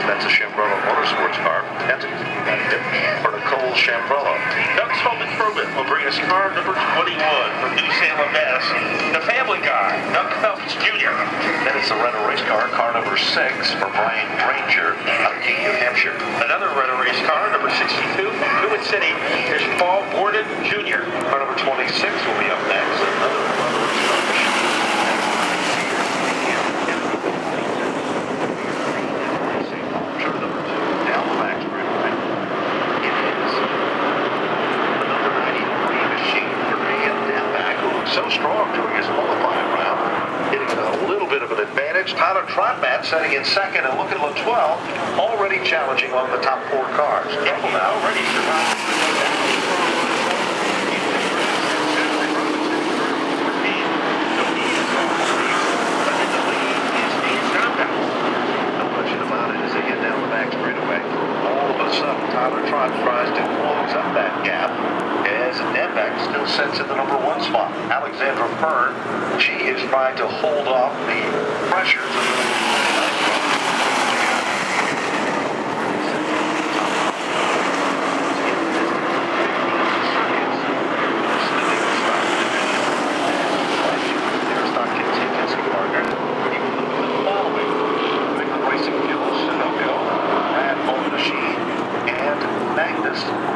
That's a Chambrello Motorsports car. That's a for Nicole Chambrello. Doug Spelman will bring us car number 21 from New Salem, Mass. The family guy, Doug Phelps Jr. Then it's the Rental Race car number 6 for Brian Granger out of Keene, New Hampshire. Another Rental Race car, number 62 from Hewitt City, is Paul Borden Jr. Car number 26 will be up next. Another Rental Race car. So strong during his qualifying round, getting a little bit of an advantage. Tyler Trotman setting in second, and look at Latoile already challenging on the top 4 cars. Careful now, ready to no question about it as they get down the back straightaway. All of a sudden, Tyler Trott tries to close up that gap as Dembeck still sits in the number 1 spot. Alexandra Fern, she is trying to hold off the pressures of the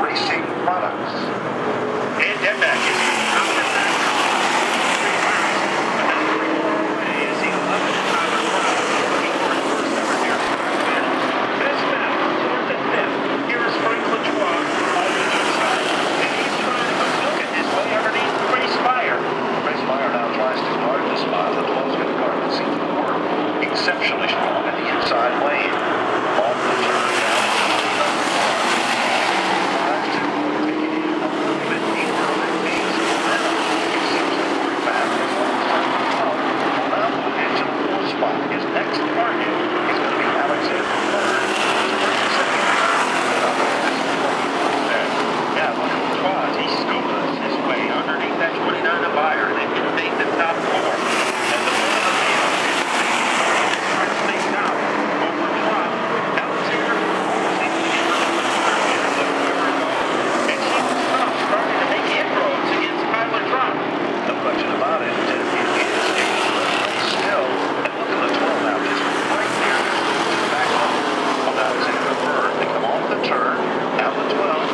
Racing Products. And Dembeck is out of that. Is the 11th Tyler Trott. He scored first ever here. This map, 4th and 5th. Here is Frank Latoile on the inside. And he's trying to look at his way underneath Grace Meyer. Grace Meyer now tries to guard the spot. Latoile's going to guard it. Seems to work exceptionally strong in the inside lane. Off the turn down. His next target is going to be Alexander Fern. Yeah, look at Latoile. He's scooping his way underneath that 29 to Meyer. They can take the top 4. And the front of the field is trying to stay down over Trott. Alexander seems to get and she was tough, starting to make inroads against Tyler Trott. No question about it. It is still. And look at Latoile now, just right there. Back on Alexander Fern. They come off the turn. Now Latoile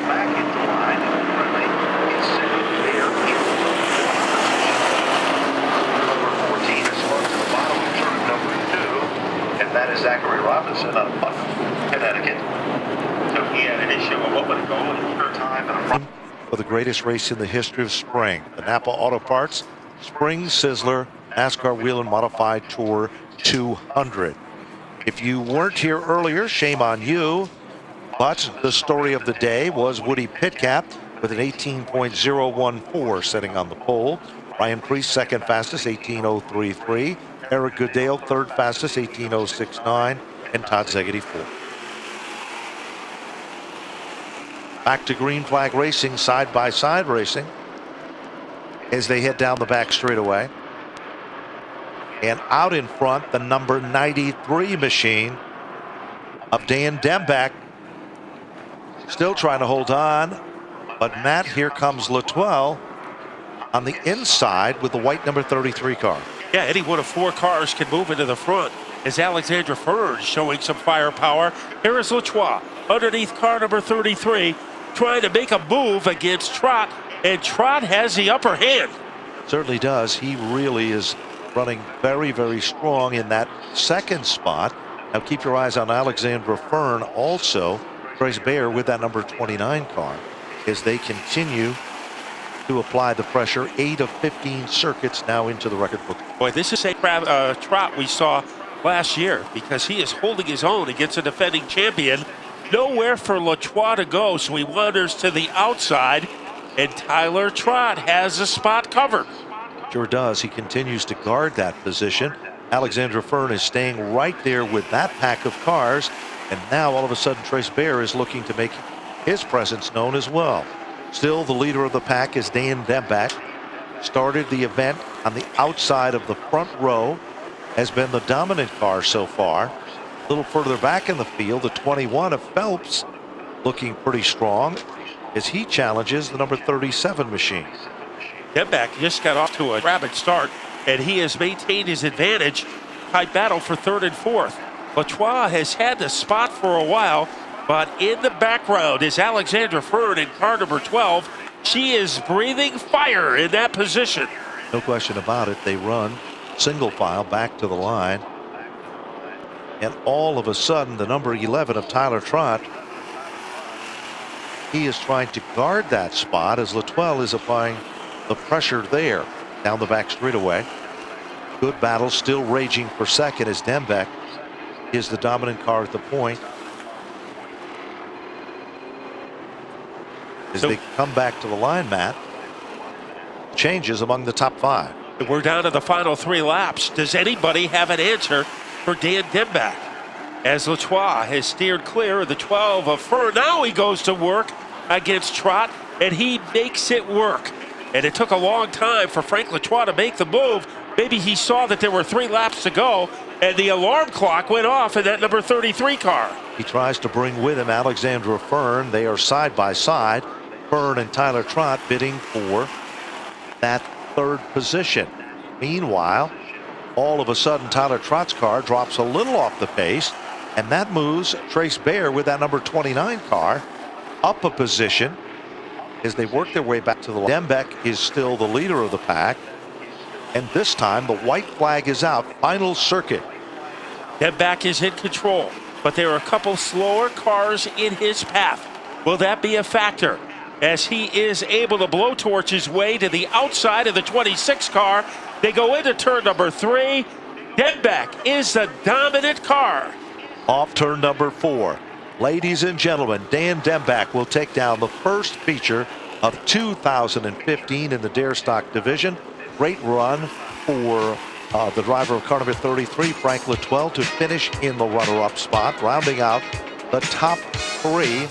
back into line and really is sitting there. Number 14 is slowed to the bottom of turn number 2, and that is Zachary Robinson out of Buck, Connecticut. So he had an issue of what would go in her time and a front. For the greatest race in the history of spring, the Napa Auto Parts Spring Sizzler NASCAR Wheel and Modified Tour 200. If you weren't here earlier, shame on you. But the story of the day was Woody Pitcap with an 18.014 setting on the pole. Ryan Preece, second fastest, 18.033. Eric Goodale, third fastest, 18.069. And Todd Szegedy, fourth. Back to green flag racing, side-by-side racing, as they head down the back straightaway. And out in front, the number 93 machine of Dan Dembeck, still trying to hold on. But Matt, here comes Latoile on the inside with the white number 33 car. Yeah, any one of 4 cars can move into the front. As Alexandra Fern showing some firepower. Here is Latoile underneath car number 33. Trying to make a move against Trott, and Trott has the upper hand. Certainly does. He really is running very, very strong in that second spot. Now keep your eyes on Alexandra Fern, also Grace Bayer with that number 29 car, as they continue to apply the pressure. 8 of 15 circuits now into the record book. Boy, this is a Trott we saw last year, because he is holding his own against a defending champion. Nowhere for Latoile to go, so he wanders to the outside, and Tyler Trott has the spot covered. Sure does. He continues to guard that position. Alexandra Fern is staying right there with that pack of cars, and now all of a sudden Trace Bayer is looking to make his presence known as well. Still, the leader of the pack is Dan Dembeck. Started the event on the outside of the front row has been the dominant car so far. A little further back in the field, the 21 of Phelps looking pretty strong as he challenges the number 37 machine. Dembeck just got off to a rapid start, and he has maintained his advantage. Tight battle for third and fourth. Latour has had the spot for a while, but in the background is Alexandra Fern in car number 12. She is breathing fire in that position. No question about it. They run single file back to the line. And all of a sudden, the number 11 of Tyler Trott, he is trying to guard that spot as Latour is applying the pressure there down the back straightaway. Good battle still raging for second as Dembeck is the dominant car at the point. As they come back to the line, Matt, changes among the top five. We're down to the final 3 laps. Does anybody have an answer for Dan Dembeck? As Latour has steered clear of the 12 of Fern. Now he goes to work against Trott, and he makes it work. And it took a long time for Frank Latour to make the move. Maybe he saw that there were 3 laps to go, and the alarm clock went off in that number 33 car. He tries to bring with him Alexandra Fern. They are side by side. Fern and Tyler Trott bidding for that third position. Meanwhile, all of a sudden, Tyler Trott's car drops a little off the pace, and that moves Trace Baer with that number 29 car up a position as they work their way back to the line. Dembeck is still the leader of the pack, and this time the white flag is out. Final circuit. Dembeck is in control, but there are a couple slower cars in his path. Will that be a factor as he is able to blowtorch his way to the outside of the 26 car? They go into turn number 3. Dembeck is the dominant car. Off turn number 4. Ladies and gentlemen, Dan Dembeck will take down the first feature of 2015 in the Dare Stock division. Great run for the driver of car number 33, Frank Latour, to finish in the runner-up spot, rounding out the top 3